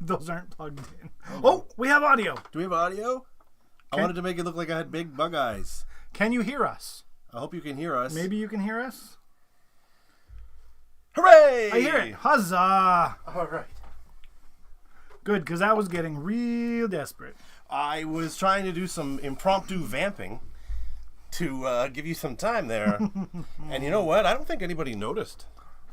Those aren't plugged in. Oh, we have audio. Do we have audio? I wanted to make it look like I had big bug eyes. Can you hear us? I hope you can hear us. Maybe you can hear us? Hooray! I hear it. Huzzah! All right. Good, because I was getting real desperate. I was trying to do some impromptu vamping to give you some time there. And you know what? I don't think anybody noticed.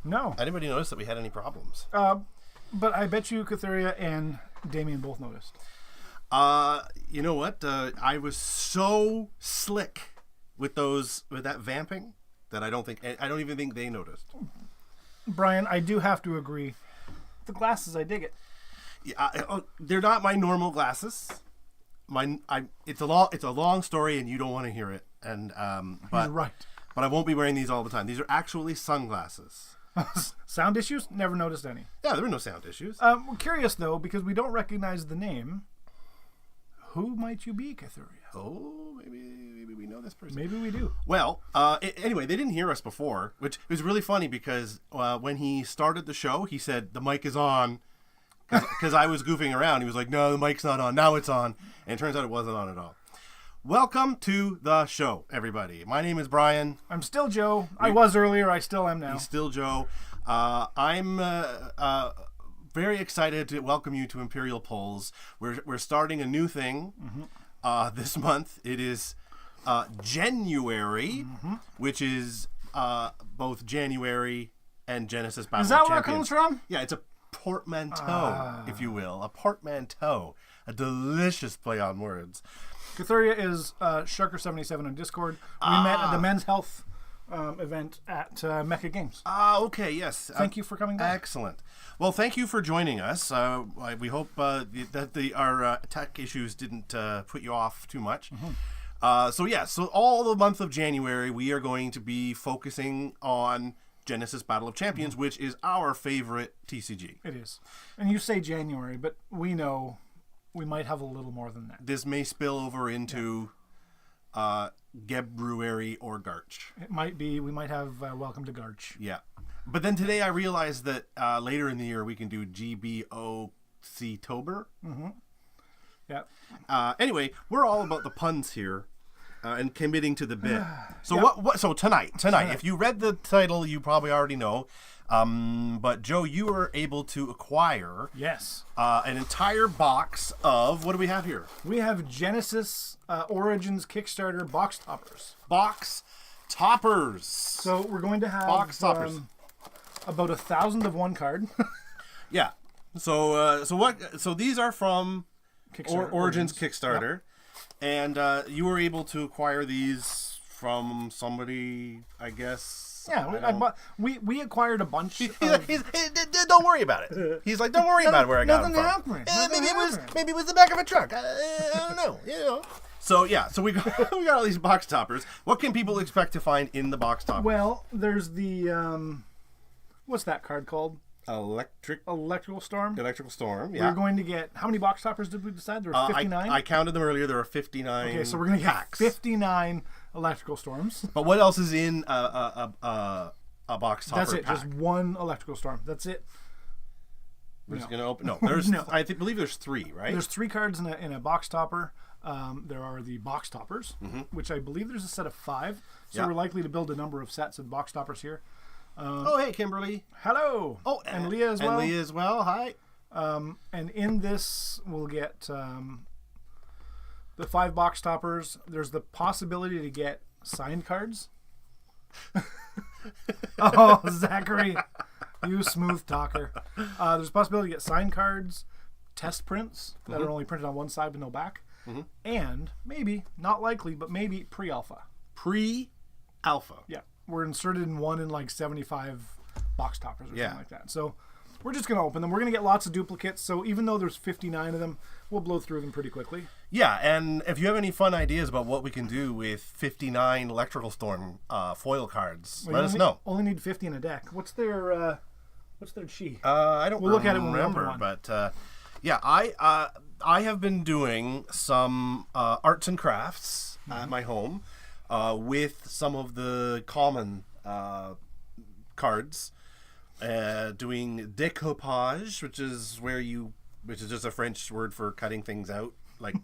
No. Anybody noticed that we had any problems? But I bet you Cathuria and Damien both noticed. You know what? I was so slick with that vamping that I don't even think they noticed. Brian, I do have to agree. The glasses, I dig it. Yeah, they're not my normal glasses. It's a long story, and you don't want to hear it. And but You're right. But I won't be wearing these all the time. These are actually sunglasses. Sound issues? Never noticed any. Yeah, there were no sound issues. We're curious though, because we don't recognize the name. Who might you be, Cathuria? Oh, maybe we know this person. Maybe we do. Well, anyway, they didn't hear us before, which was really funny because when he started the show, he said the mic is on. Because I was goofing around. He was like, no, the mic's not on. Now it's on. And it turns out it wasn't on at all. Welcome to the show, everybody. My name is Brian. I'm still Joe. I was earlier. I still am now. He's still Joe. I'm very excited to welcome you to Imperial Polls. We're starting a new thing this month. It is Genuary, which is both January and Genesis Battle of Champions. Is that where it comes from? Yeah, it's a portmanteau, if you will. A portmanteau. A delicious play on words. Cathuria is Sharker77 on Discord. We met at the Men's Health event at Mecha Games. Okay, yes. Thank you for coming back. Excellent. Well, thank you for joining us. We hope that our tech issues didn't put you off too much. So all the month of January, we are going to be focusing on Genesis Battle of Champions, which is our favorite TCG. It is. And you say January, but we know we might have a little more than that. This may spill over into Gebruary or Garch. It might be. We might have Welcome to Garch. Yeah. But then today I realized that later in the year we can do GBOC-tober. Yeah. Anyway, we're all about the puns here. And committing to the bit. So So tonight, if you read the title, you probably already know. But Joe, you were able to acquire an entire box of, what do we have here? We have Genesis Origins Kickstarter Boxtoppers. Boxtoppers. So we're going to have Boxtoppers. About 1,000 of one card. Yeah. So these are from Origins Kickstarter. Yep. And you were able to acquire these from somebody, I guess. Yeah, we acquired a bunch. Don't worry about it. He's like, don't worry about where I got them from. Maybe it was the back of a truck. I don't know. You know. So we got all these box toppers. What can people expect to find in the box toppers? Well, there's the what's that card called? Electrical Storm. Yeah. We're going to get, how many box toppers did we decide? There were 59? I counted them earlier. There are 59. Okay, so we're going to get 59 Electrical Storms. But what else is in a box topper That's it. pack? Just one Electrical Storm. That's it. We're just going to open. No, there's. No. I believe there's 3, right? There's 3 cards in a box topper. There are the box toppers, which I believe there's a set of 5. So we're likely to build a number of sets of box toppers here. Hey, Kimberly. Hello. Oh, and Leah as well. Hi. And in this, we'll get the 5 box toppers. There's the possibility to get signed cards. Oh, Zachary, you smooth talker. There's a possibility to get signed cards, test prints that are only printed on one side with no back, and maybe, not likely, but maybe pre-alpha. Pre-alpha. Yeah. We're inserted in one in like 75 box toppers or something like that. So we're just going to open them. We're going to get lots of duplicates. So even though there's 59 of them, we'll blow through them pretty quickly. Yeah, and if you have any fun ideas about what we can do with 59 Electrical Storm foil cards, let us know. Only need 50 in a deck. What's their chi? I don't remember. We'll look at it when we open one. But I have been doing some arts and crafts at my home. With some of the common cards, doing decoupage, which is where you which is just a French word for cutting things out, like,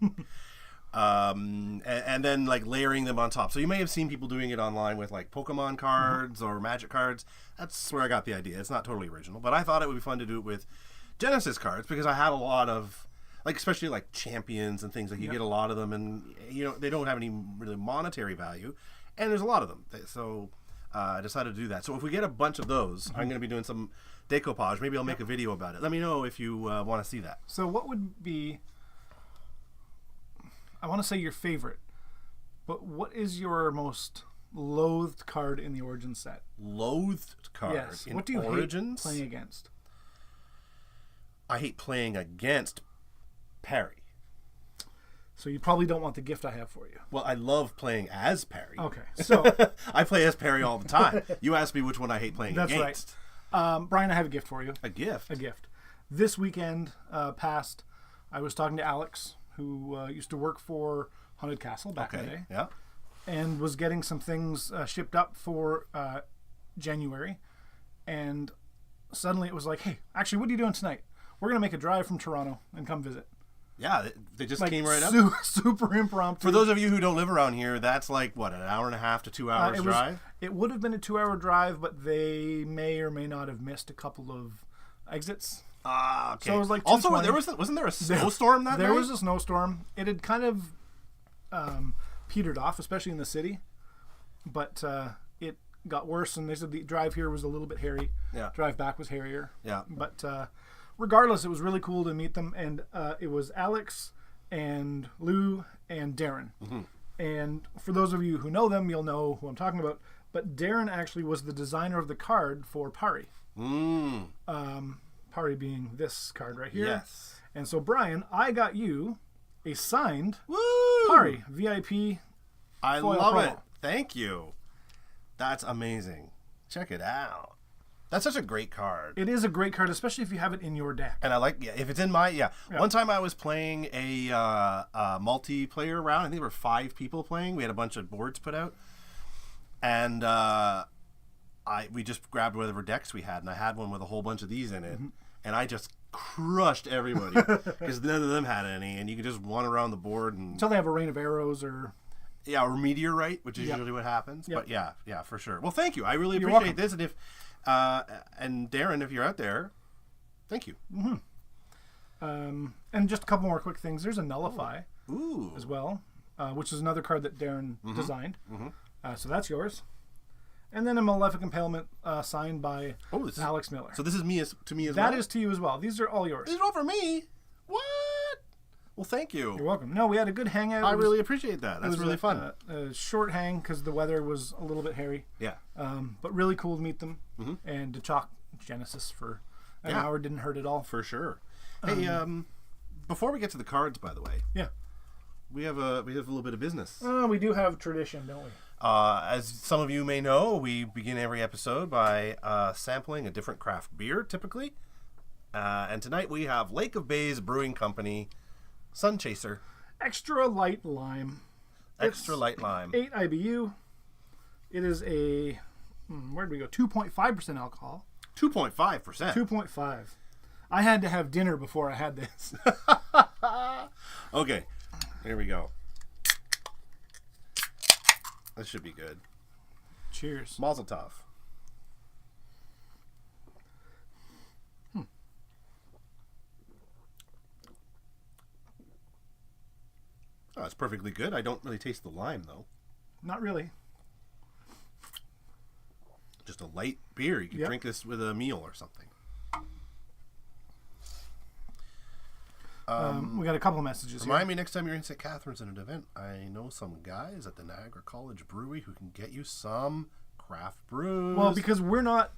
and then like layering them on top. So you may have seen people doing it online with like Pokemon cards or Magic cards. That's where I got the idea. It's not totally original, but I thought it would be fun to do it with Genesis cards because I had a lot of, like, especially like champions and things, like you get a lot of them, and they don't have any really monetary value, and there's a lot of them. So I decided to do that. So if we get a bunch of those, I'm going to be doing some decoupage. Maybe I'll make a video about it. Let me know if you want to see that. So what would be, I want to say your favorite, but what is your most loathed card in the Origins set? Loathed card Yes. in What do you Origins? hate playing against? I hate playing against Parry. So you probably don't want the gift I have for you. Well, I love playing as Parry. Okay, so I play as Parry all the time. You asked me which one I hate playing that's against. right. Brian, I have a gift for you. A gift? A gift. This weekend past, I was talking to Alex, who used to work for Haunted Castle back in the day, yeah. and was getting some things shipped up for Genuary, and suddenly it was like, hey, actually, what are you doing tonight? We're going to make a drive from Toronto and come visit. Yeah, they just came right up. Super impromptu. For those of you who don't live around here, that's like, what, an hour and a half to 2 hours drive? It would have been a 2-hour drive, but they may or may not have missed a couple of exits. Ah, okay. So it was like also, 2:20. wasn't there a snowstorm that night? There was a snowstorm. It had kind of petered off, especially in the city. But it got worse, and they said the drive here was a little bit hairy. Yeah. Drive back was hairier. Yeah. But regardless, it was really cool to meet them. And it was Alex and Lou and Darren. Mm-hmm. And for those of you who know them, you'll know who I'm talking about. But Darren actually was the designer of the card for Parry. Parry being this card right here. Yes. And so, Brian, I got you a signed Woo! Parry VIP. I foil love promo. it. Thank you. That's amazing. Check it out. That's such a great card. It is a great card, especially if you have it in your deck. And I like, if it's in my, One time I was playing a multiplayer round. I think there were 5 people playing. We had a bunch of boards put out. And we just grabbed whatever decks we had. And I had one with a whole bunch of these in it. Mm-hmm. And I just crushed everybody because none of them had any. And you could just run around the board. Until they have a rain of arrows or... Yeah, or meteorite, which is usually what happens. Yep. But yeah, for sure. Well, thank you. I really appreciate this. And if and Darren, if you're out there, thank you. Mm-hmm. And just a couple more quick things. There's a Nullify as well, which is another card that Darren designed. Mm-hmm. So that's yours. And then a Malefic Impalement signed by Alex Miller. So this is to me as well? That is to you as well. These are all yours. These are all for me? What? Well, thank you. You're welcome. No, we had a good hangout. I really appreciate that. That's really fun. A short hang because the weather was a little bit hairy. Yeah. But really cool to meet them and to talk Genesis for an hour didn't hurt at all. For sure. Hey, before we get to the cards, by the way. Yeah. We have a little bit of business. We do have tradition, don't we? As some of you may know, we begin every episode by sampling a different craft beer, typically. And tonight we have Lake of Bays Brewing Company Sun Chaser. Extra light lime. Extra light lime. 8 IBU. It is a, where did we go? 2.5% alcohol. 2.5%. 2.5. I had to have dinner before I had this. Okay, here we go. This should be good. Cheers. Mazel tov. Oh, it's perfectly good. I don't really taste the lime, though. Not really. Just a light beer. You can drink this with a meal or something. We got a couple of messages here. Remind me next time you're in St. Catharines at an event. I know some guys at the Niagara College Brewery who can get you some craft brews. Well, because we're not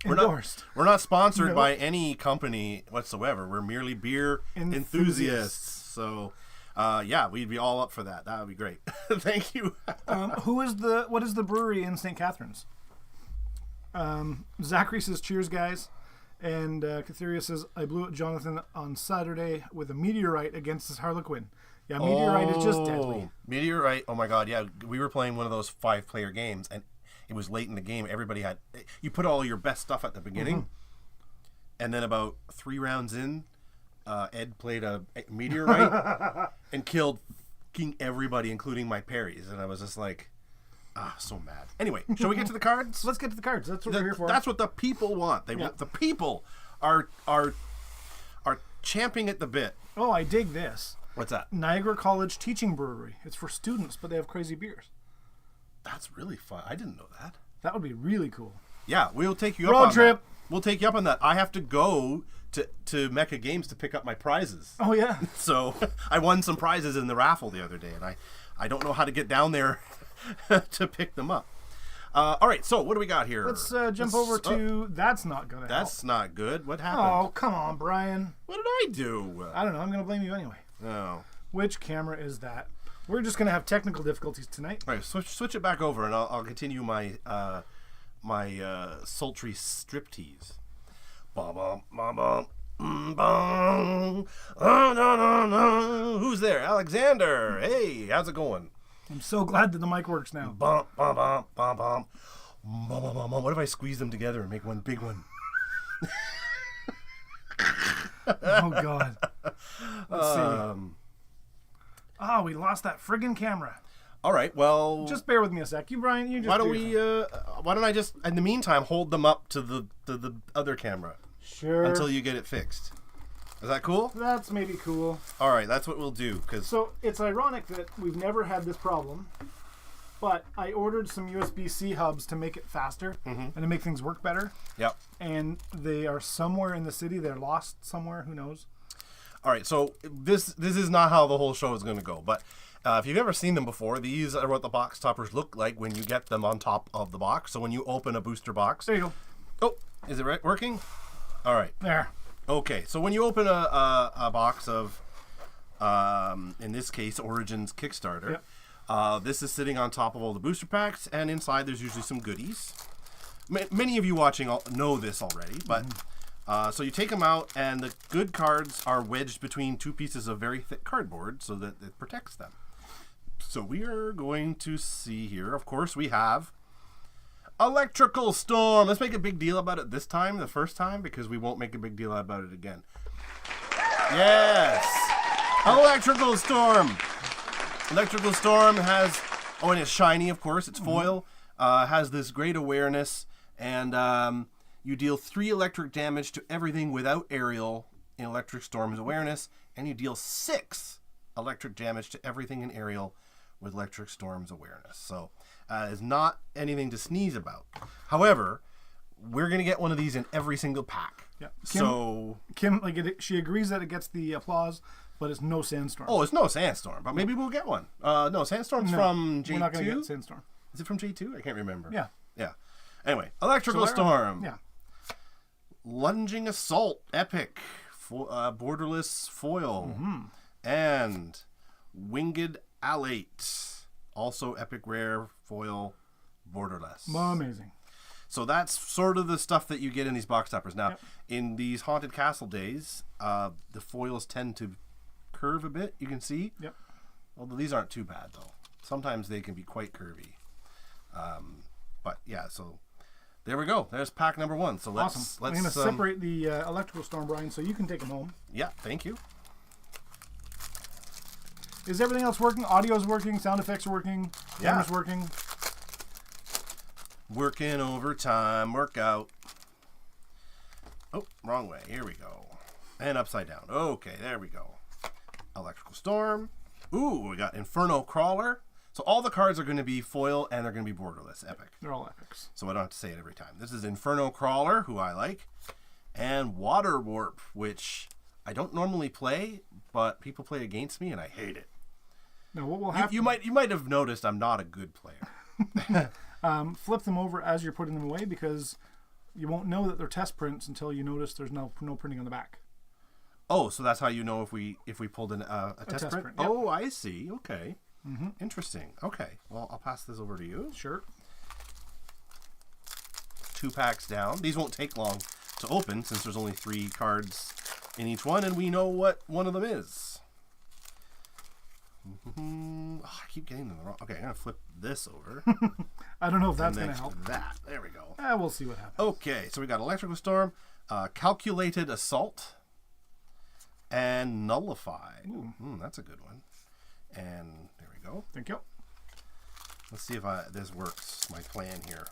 endorsed. We're not sponsored by any company whatsoever. We're merely beer enthusiasts. So, we'd be all up for that. That would be great. Thank you. What is the brewery in St. Catharines? Zachary says, cheers, guys. And Catheria says, I blew up Jonathan on Saturday with a meteorite against this Harlequin. Yeah, meteorite is just deadly. Meteorite, oh my god, yeah. We were playing one of those 5-player games, and it was late in the game. Everybody had... You put all your best stuff at the beginning, and then about 3 rounds in, Ed played a meteorite and killed fucking everybody, including my parries, and I was just like, so mad. Anyway, shall we get to the cards? Let's get to the cards. That's what we're here for. That's what the people want. They want the people are champing at the bit. Oh, I dig this. What's that? Niagara College Teaching Brewery. It's for students, but they have crazy beers. That's really fun. I didn't know that. That would be really cool. Yeah, we'll take you up Road on trip. that. We'll take you up on that. I have to go to Mecha Games to pick up my prizes. Oh, yeah. So I won some prizes in the raffle the other day, and I don't know how to get down there to pick them up. All right, so what do we got here? Let's jump over to That's Not Gonna Help. That's not good. What happened? Oh, come on, Brian. What did I do? I don't know. I'm going to blame you anyway. Oh. Which camera is that? We're just going to have technical difficulties tonight. All right, switch it back over, and I'll continue my sultry striptease. Ba-bum, ba-bum, bum. Oh, no. Who's there? Alexander. Hey, how's it going? I'm so glad that the mic works now. Bum, bum, bum, bum, bum. Bum, bum, bum. What if I squeeze them together and make one big one? Oh, God. Let's see. Oh, we lost that friggin' camera. All right, well... Just bear with me a sec. Brian, you just why don't I just, in the meantime, hold them up to the other camera? Sure. Until you get it fixed. Is that cool? That's maybe cool. All right, that's what we'll do. So it's ironic that we've never had this problem, but I ordered some USB-C hubs to make it faster and to make things work better. Yep. And they are somewhere in the city. They're lost somewhere. Who knows? All right, so this is not how the whole show is going to go, but if you've ever seen them before, these are what the Boxtoppers look like when you get them on top of the box. So when you open a booster box... There you go. Oh, is it right? Working? All right. There. Okay, so when you open a box of, in this case, Origins Kickstarter, this is sitting on top of all the booster packs, and inside there's usually some goodies. Many of you watching know this already, but so you take them out, and the good cards are wedged between two pieces of very thick cardboard so that it protects them. So we are going to see here, of course, we have Electrical Storm. Let's make a big deal about it this time, the first time, because we won't make a big deal about it again. Yes! Electrical Storm! Electrical Storm has, and it's shiny, of course, it's foil, has this great awareness, and you deal 3 electric damage to everything without aerial in Electric Storm's awareness, and you deal 6 electric damage to everything in aerial with Electric Storm's awareness. So it's not anything to sneeze about. However, we're going to get one of these in every single pack. Yeah. Kim, she agrees that it gets the applause, but it's no Sandstorm. Oh, it's no Sandstorm, but maybe we'll get one. No, Sandstorm's from J2. We're not going to get Sandstorm. Is it from J2? I can't remember. Yeah. Yeah. Anyway, Electrical Storm. Yeah. Lunging Assault, epic, borderless foil, and Winged Alate, also epic rare foil, borderless. Amazing. So that's sort of the stuff that you get in these Boxtoppers. Now, in these Haunted Castle days, the foils tend to curve a bit, you can see. Yep. Although these aren't too bad, though. Sometimes they can be quite curvy. But yeah, so there we go. There's pack number 1. So let's I'm going to separate the Electrical Storm, Brian, so you can take them home. Yeah, thank you. Is everything else working? Audio's working, sound effects are working, camera's working. Working overtime, workout. Oh, wrong way. Here we go. And upside down. Okay, there we go. Electrical Storm. Ooh, we got Inferno Crawler. So all the cards are going to be foil and they're going to be borderless. Epic. They're all epics. So I don't have to say it every time. This is Inferno Crawler, who I like. And Water Warp, which I don't normally play, but people play against me and I hate it. Now what will happen? You might have noticed I'm not a good player. Flip them over as you're putting them away because you won't know that they're test prints until you notice there's no printing on the back. Oh, so that's how you know if we pulled in a test print? Yep. Oh, I see. Okay. Interesting. Okay. Well, I'll pass this over to you. Sure. 2 packs down. These won't take long to open since there's only 3 cards in each one, and we know what one of them is. Oh, I keep getting them wrong. Okay, I'm going to flip this over. I don't know if that's going to help. That. There we go. We'll see what happens. Okay, so we got Electrical Storm, Calculated Assault, and Nullify. That's a good one. And there we go. Thank you. Let's see if this works, my plan here.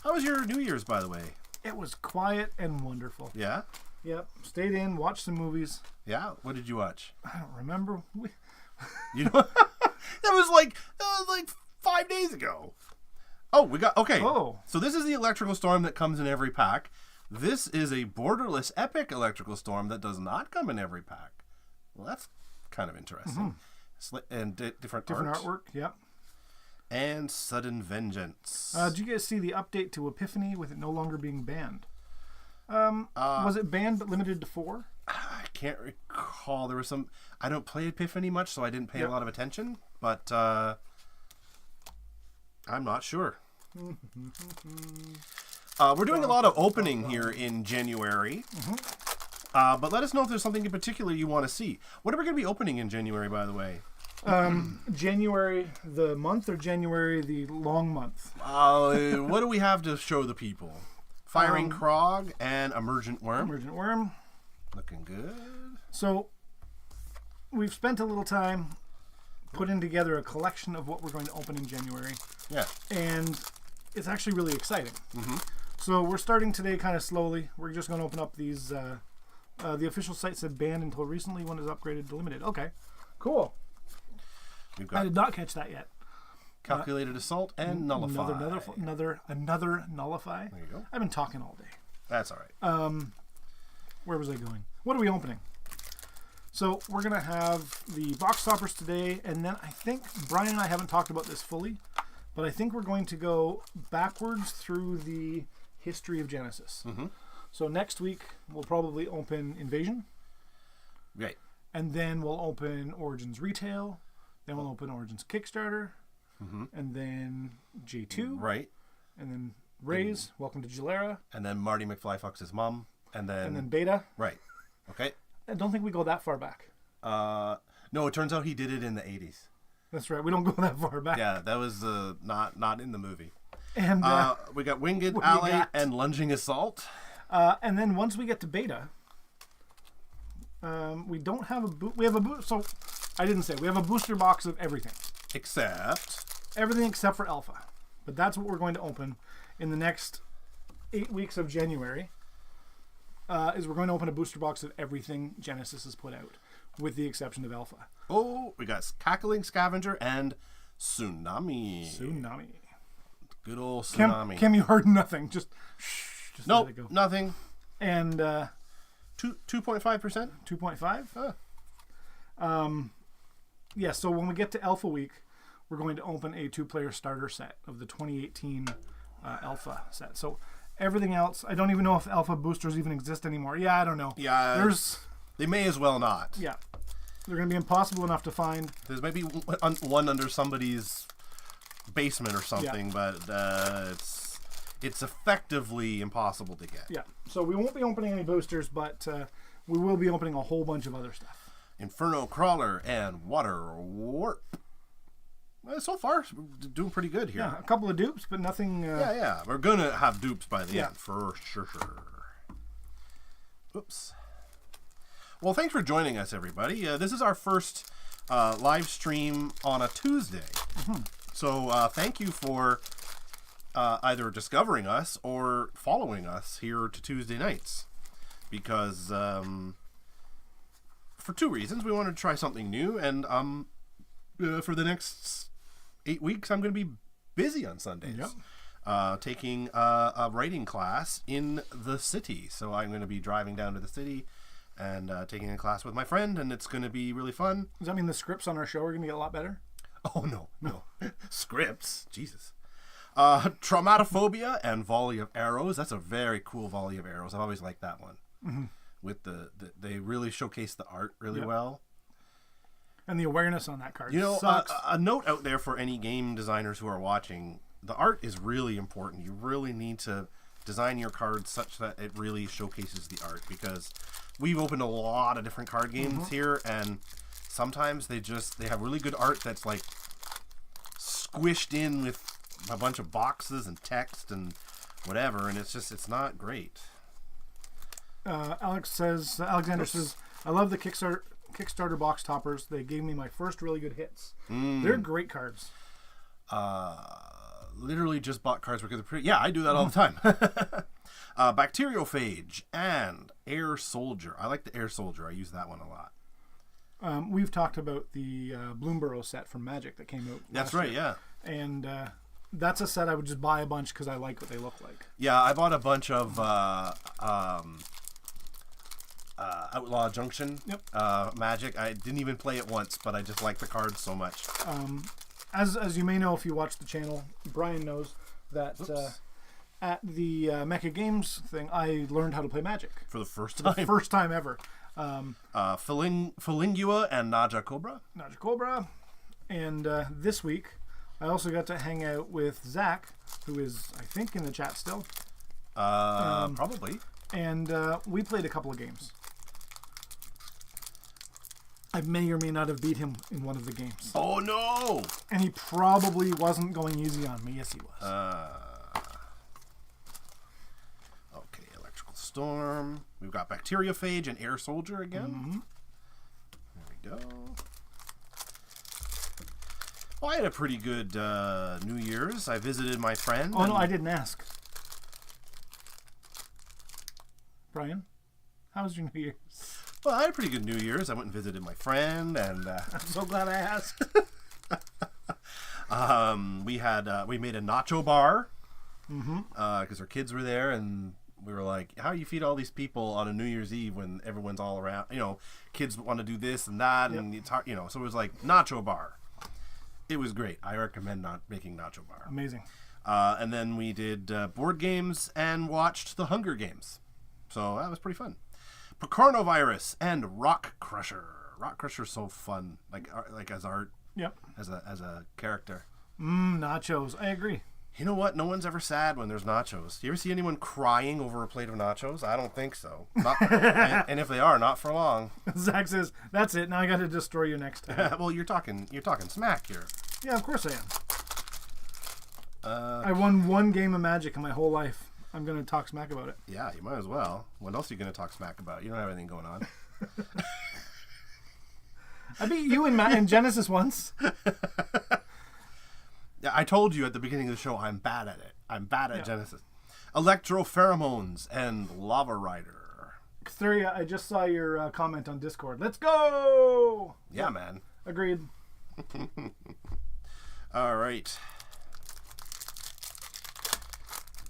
How was your New Year's, by the way? It was quiet and wonderful. Yeah? Yep. Stayed in, watched some movies. Yeah? What did you watch? I don't remember. You know, that was like 5 days ago. Okay. Oh. So this is the electrical storm that comes in every pack. This is a borderless epic electrical storm that does not come in every pack. Well, that's kind of interesting. And different artwork, yep. And Sudden Vengeance. Did you guys see the update to Epiphany with it no longer being banned? Was it banned but limited to 4? I can't recall. There was some... I don't play Epiphany much, so I didn't pay a lot of attention. But I'm not sure. We're doing a lot of opening here in January. But let us know if there's something in particular you want to see. What are we going to be opening in January, by the way? January the month or January the long month? What do we have to show the people? Firing Krog and Emergent Worm. Emergent Worm. Looking good. So, we've spent a little time putting together a collection of what we're going to open in January. Yeah. And it's actually really exciting. So, we're starting today kind of slowly. We're just going to open up these... the official site said banned until recently when it was upgraded to limited. Okay. Cool. I did not catch that yet. Calculated Assault and Nullify. Another Nullify. There you go. I've been talking all day. That's all right. Where was I going? What are we opening? So we're going to have the Boxtoppers today, and then I think Brian and I haven't talked about this fully, but I think we're going to go backwards through the history of Genesis. So next week we'll probably open Invasion. Right. And then we'll open Origins Retail. Then we'll open Origins Kickstarter. And then J2. Right. And then Ray's Welcome to Jalera. And then Marty McFly fucks his mom. And then Beta. Right. Okay. I don't think we go that far back. No, it turns out he did it in the 80s. That's right. We don't go that far back. Yeah, that was not in the movie. And we got Winged Alley and Lunging Assault. And then once we get to Beta, we don't have a boot. We have a boot. So I didn't say we have a booster box of everything. Everything except for Alpha. But that's what we're going to open in the next 8 weeks of January. Is we're going to open a booster box of everything Genesis has put out, with the exception of Alpha. Oh, we got Cackling Scavenger and Tsunami. Good old Tsunami. Kim, you heard nothing. Just nope, nothing. And 2.5%. 2.5. Yeah. So when we get to Alpha Week, we're going to open a 2-player starter set of the 2018 Alpha set. So everything else, I don't even know if Alpha boosters even exist anymore. Yeah, I don't know. Yeah, they may as well not. Yeah, they're going to be impossible enough to find. There's maybe one under somebody's basement or something, but it's effectively impossible to get. Yeah, so we won't be opening any boosters, but we will be opening a whole bunch of other stuff. Inferno Crawler and Water Warp. Well, so far, we're doing pretty good here. Yeah, a couple of dupes, but nothing... Yeah. We're going to have dupes by the end, for sure. Oops. Well, thanks for joining us, everybody. This is our first live stream on a Tuesday. So thank you for either discovering us or following us here to Tuesday nights. Because for 2 reasons. We wanted to try something new, and for the next 8 weeks, I'm going to be busy on Sundays. Taking a writing class in the city. So I'm going to be driving down to the city and taking a class with my friend, and it's going to be really fun. Does that mean the scripts on our show are going to get a lot better? Oh, no. Scripts? Jesus. Traumatophobia and Volley of Arrows. That's a very cool Volley of Arrows. I've always liked that one. With they really showcase the art really well. And the awareness on that card. A note out there for any game designers who are watching: the art is really important. You really need to design your cards such that it really showcases the art, because we've opened a lot of different card games here, and sometimes they have really good art that's like squished in with a bunch of boxes and text and whatever, and it's not great. Alexander says, I love the Kickstarter Boxtoppers. They gave me my first really good hits. They're great cards. Literally just bought cards because they're pretty. Yeah, I do that all the time. Bacteriophage and Air Soldier. I like the Air Soldier. I use that one a lot. We've talked about the Bloomborough set from Magic that came out. That's right, year. yeah. And that's a set I would just buy a bunch because I like what they look like. Yeah, I bought a bunch of Outlaw Junction Magic. I didn't even play it once, but I just like the cards so much. As you may know if you watch the channel, Brian knows that at the Mecha Games thing, I learned how to play Magic. For the first time? The first time ever. Phalingua and Naja Cobra. Naja Cobra. And this week, I also got to hang out with Zach, who is, I think, in the chat still. Probably. And we played a couple of games. I may or may not have beat him in one of the games. Oh, no! And he probably wasn't going easy on me. Yes, he was. Okay, Electrical Storm. We've got Bacteriophage and Air Soldier again. There we go. Well, I had a pretty good New Year's. I visited my friend. Oh, no, I didn't ask. Brian, how was your New Year's? Well, I had a pretty good New Year's. I went and visited my friend, and I'm so glad I asked. we made a nacho bar because our kids were there, and we were like, "How do you feed all these people on a New Year's Eve when everyone's all around? You know, kids want to do this and that, and it's hard, you know." So it was like nacho bar. It was great. I recommend not making nacho bar. Amazing. And then we did board games and watched the Hunger Games. So that was pretty fun. Picornovirus and Rock Crusher. Rock Crusher's so fun, like as art. Yep. As a character. Nachos. I agree. You know what? No one's ever sad when there's nachos. You ever see anyone crying over a plate of nachos? I don't think so. And if they are, not for long. Zach says, "That's it. Now I got to destroy you next time." Well, you're talking smack here. Yeah, of course I am. I won one game of Magic in my whole life. I'm going to talk smack about it. Yeah, you might as well. What else are you going to talk smack about? You don't have anything going on. I beat you in Genesis once. Yeah, I told you at the beginning of the show I'm bad at it. I'm bad at Genesis. Electropheromones and Lava Rider. Thuria, I just saw your comment on Discord. Let's go! Yeah, man. Agreed. All right.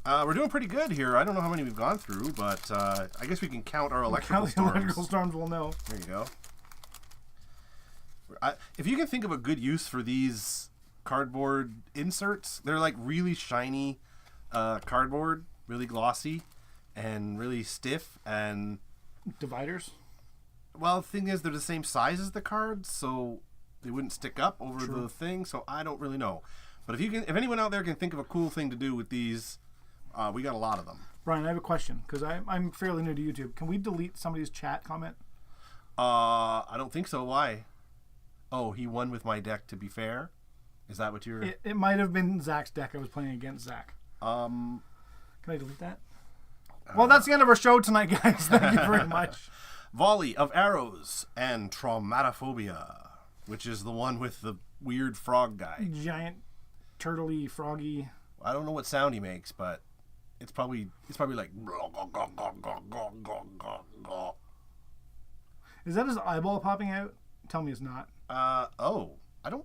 We're doing pretty good here. I don't know how many we've gone through, but I guess we can count our electrical storms. Electrical storms, we'll know. There you go. If you can think of a good use for these cardboard inserts, they're like really shiny cardboard, really glossy, and really stiff. And dividers? Well, the thing is, they're the same size as the cards, so they wouldn't stick up over the thing. So I don't really know. But if anyone out there can think of a cool thing to do with these. We got a lot of them. Brian, I have a question because I'm fairly new to YouTube. Can we delete somebody's chat comment? I don't think so. Why? Oh, he won with my deck, to be fair. Is that what you're... It might have been Zach's deck. I was playing against Zach. Can I delete that? Well, that's the end of our show tonight, guys. Thank you very much. Volley of Arrows and Traumatophobia, which is the one with the weird frog guy. Giant, turtley, froggy... I don't know what sound he makes, but... It's probably like... Is that his eyeball popping out? Tell me it's not. I don't...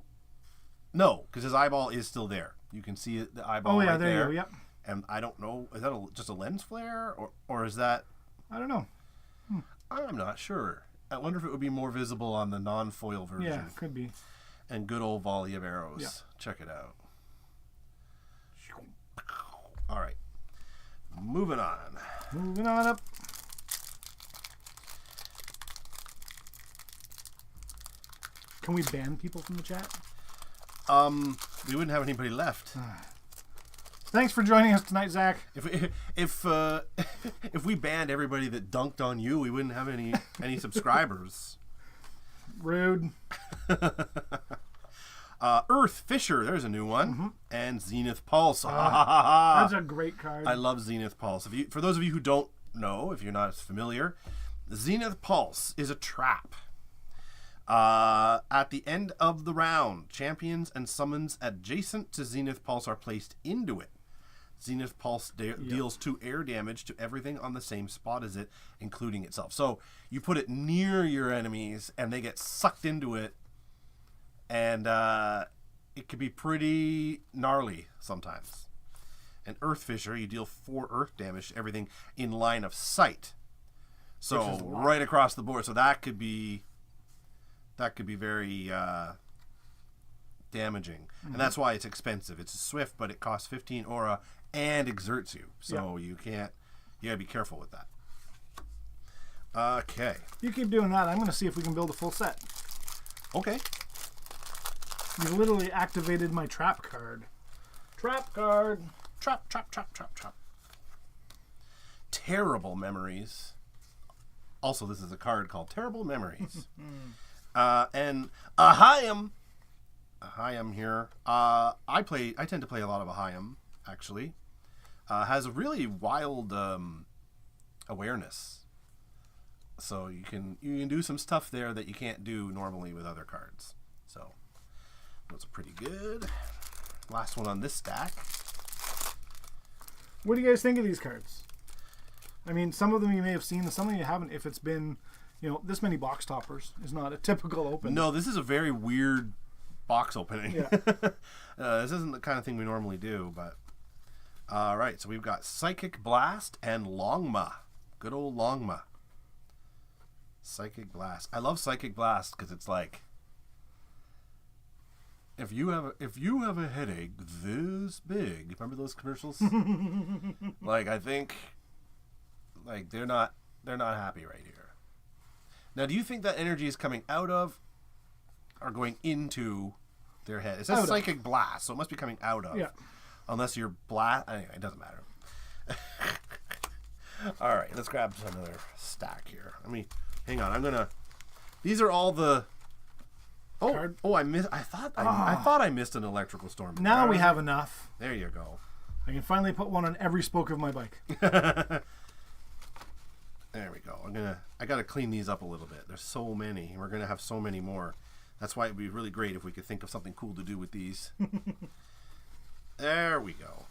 No, because his eyeball is still there. You can see the eyeball right there. You go, yep. And I don't know, is that just a lens flare? Or is that... I don't know. I'm not sure. I wonder if it would be more visible on the non-foil version. Yeah, could be. And good old Volley of Arrows. Yeah. Check it out. All right. Moving on. Moving on up. Can we ban people from the chat? We wouldn't have anybody left. Thanks for joining us tonight, Zach. If we banned everybody that dunked on you, we wouldn't have any subscribers. Rude. Earth Fisher, there's a new one, and Zenith Pulse. That's a great card. I love Zenith Pulse. For those of you who don't know, if you're not as familiar, Zenith Pulse is a trap. At the end of the round, champions and summons adjacent to Zenith Pulse are placed into it. Zenith Pulse deals 2 air damage to everything on the same spot as it, including itself. So you put it near your enemies, and they get sucked into it, and it can be pretty gnarly sometimes. And Earth Fissure, you deal 4 earth damage to everything in line of sight. So right across the board. So that could be very damaging. And that's why it's expensive. It's swift, but it costs 15 aura and exerts you. So you gotta be careful with that. Okay. You keep doing that. I'm going to see if we can build a full set. Okay. You literally activated my trap card. Trap card. Trap. Terrible Memories. Also, this is a card called Terrible Memories. And Ahayam here. I tend to play a lot of Ahayam, actually. Has a really wild awareness. So you can do some stuff there that you can't do normally with other cards. So those are pretty good. Last one on this stack. What do you guys think of these cards? I mean, some of them you may have seen, and some of them you haven't. If it's been, this many Boxtoppers is not a typical opening. No, this is a very weird box opening. Yeah. This isn't the kind of thing we normally do, but all right. So we've got Psychic Blast and Longma. Good old Longma. Psychic Blast. I love Psychic Blast because it's like, if you have a headache this big, remember those commercials? I think they're not happy right here. Now, do you think that energy is coming out of or going into their head? It says Psychic Blast, so it must be coming out of. Yeah. Unless you're anyway, it doesn't matter. All right, let's grab another stack here. Hang on. These are all the. I thought I missed an electrical storm. Now we have enough. There you go. I can finally put one on every spoke of my bike. There we go. I gotta clean these up a little bit. There's so many. We're gonna have so many more. That's why it'd be really great if we could think of something cool to do with these. There we go.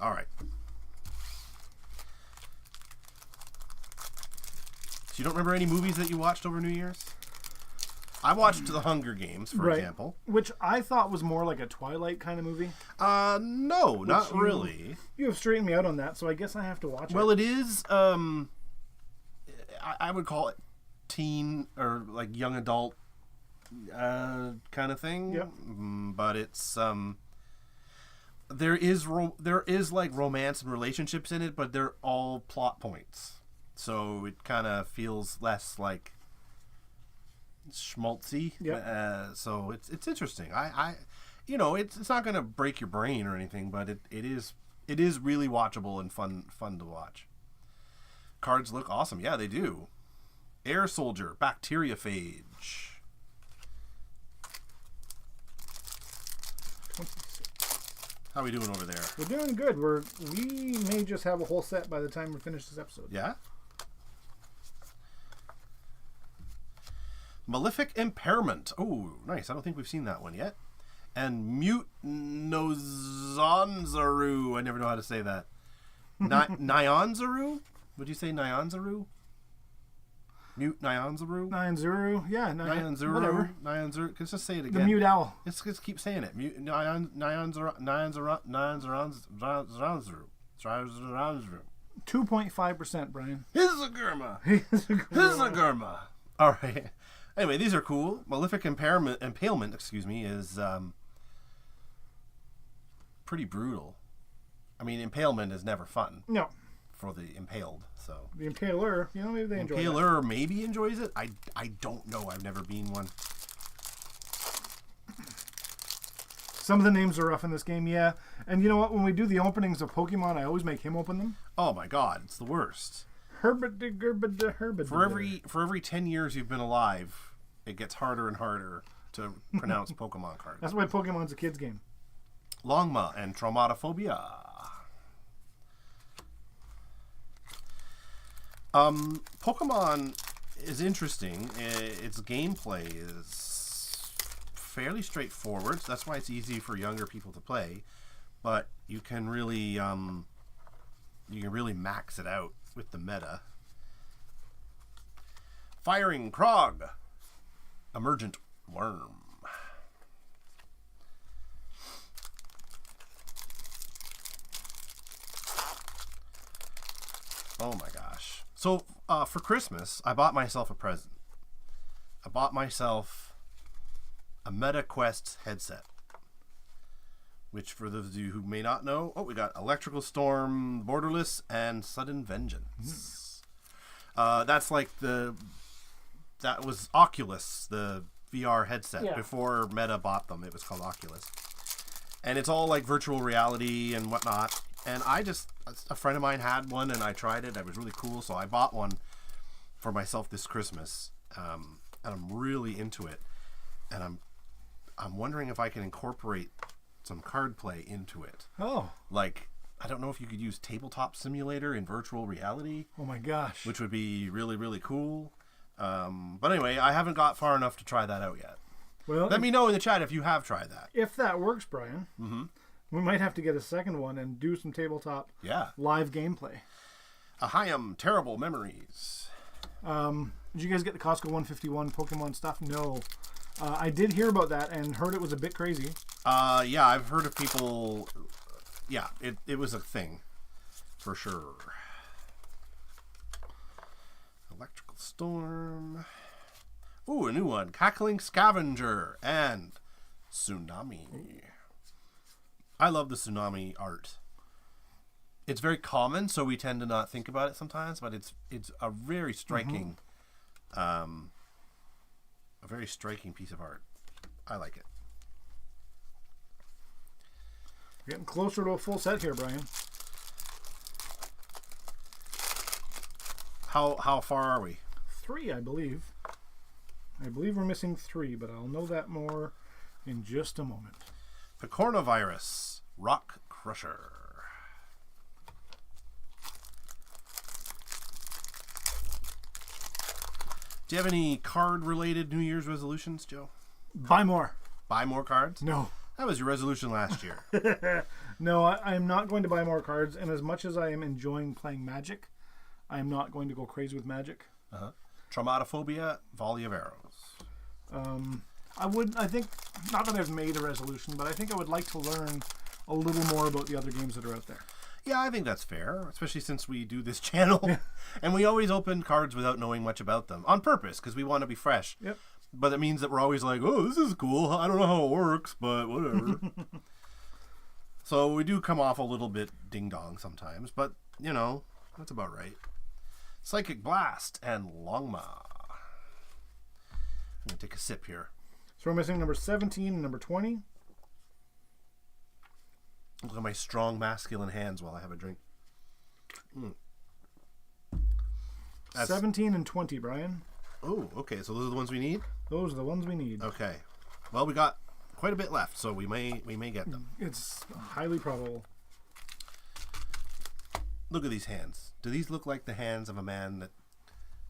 All right. So you don't remember any movies that you watched over New Year's? I watched The Hunger Games, for example. Which I thought was more like a Twilight kind of movie. No, not really. You have straightened me out on that, so I guess I have to watch it. Well, it is, I would call it teen or like young adult kind of thing. Yep. But it's, there is like romance and relationships in it, but they're all plot points. So it kind of feels less like schmaltzy. Yep. So it's interesting. It's not going to break your brain or anything, but it is really watchable and fun to watch. Cards look awesome. Yeah, they do. Air Soldier, Bacteriophage. 26. How are we doing over there? We're doing good. We may just have a whole set by the time we finish this episode. Yeah? Malefic Impairment. Oh, nice. I don't think we've seen that one yet. And Mute Nozanzaru. I never know how to say that. Nyanzaru? Would you say Nyanzaru? Mute Nyanzaru? Nyanzaru? Yeah, Nyanzaru. Whatever. Nyanzaru. Let's just say it again. The Mute Owl. Let's keep saying it. Nyanzaru. 2.5%, Brian. Hizagurma. All right. Anyway, these are cool. Malefic Impalement, is pretty brutal. I mean, impalement is never fun. No. For the impaled, so. The Impaler, maybe they enjoy it. Impaler maybe enjoys it. I don't know. I've never been one. Some of the names are rough in this game, yeah. And you know what? When we do the openings of Pokemon, I always make him open them. Oh my god, it's the worst. Herbid. For every 10 years you've been alive, it gets harder and harder to pronounce Pokemon cards. That's why Pokemon's a kid's game. Longma and Traumatophobia. Pokemon is interesting. Its gameplay is fairly straightforward. So that's why it's easy for younger people to play. But you can really max it out with the meta. Firing Krog, Emergent Worm. Oh my gosh. So for Christmas, I bought myself a present. I bought myself a MetaQuest headset. Which, for those of you who may not know, we got Electrical Storm, Borderless, and Sudden Vengeance. That's like that was Oculus, the VR headset. Before Meta bought them, it was called Oculus. And it's all like virtual reality and whatnot. And a friend of mine had one, and I tried it. It was really cool, so I bought one for myself this Christmas. And I'm really into it. And I'm wondering if I can incorporate some card play into it. Oh. Like, I don't know if you could use Tabletop Simulator in virtual reality. Oh my gosh. Which would be really, really cool. But anyway, I haven't got far enough to try that out yet. Well, let me know in the chat if you have tried that. If that works, Brian. Mm-hmm. We might have to get a second one and do some tabletop live gameplay. Ahayam, Terrible Memories. Did you guys get the Costco 151 Pokemon stuff? No. I did hear about that and heard it was a bit crazy. Yeah, I've heard of people... Yeah, it was a thing. For sure. Electrical Storm. Ooh, a new one. Cackling Scavenger and Tsunami. I love the Tsunami art. It's very common, so we tend to not think about it sometimes, but it's a very striking a very striking piece of art. I like it. We're getting closer to a full set here, Brian. How far are we? 3, I believe. I believe we're missing 3, but I'll know that more in just a moment. The Coronavirus, Rock Crusher. Do you have any card-related New Year's resolutions, Joe? Buy more. Buy more cards? No. That was your resolution last year. No, I'm not going to buy more cards, and as much as I am enjoying playing Magic, I am not going to go crazy with Magic. Traumatophobia, Volley of Arrows. I think, not that I've made a resolution, but I think I would like to learn a little more about the other games that are out there. Yeah, I think that's fair, especially since we do this channel. And we always open cards without knowing much about them, on purpose, because we want to be fresh. Yep. But it means that we're always like, oh, this is cool. I don't know how it works, but whatever. So we do come off a little bit ding-dong sometimes, but, you know, that's about right. Psychic Blast and Longma. I'm going to take a sip here. So we're missing number 17 and number 20. Look at my strong masculine hands while I have a drink. 17 and 20, Brian. Oh, okay. So those are the ones we need? Those are the ones we need. Okay. Well, we got quite a bit left, so we may get them. It's highly probable. Look at these hands. Do these look like the hands of a man that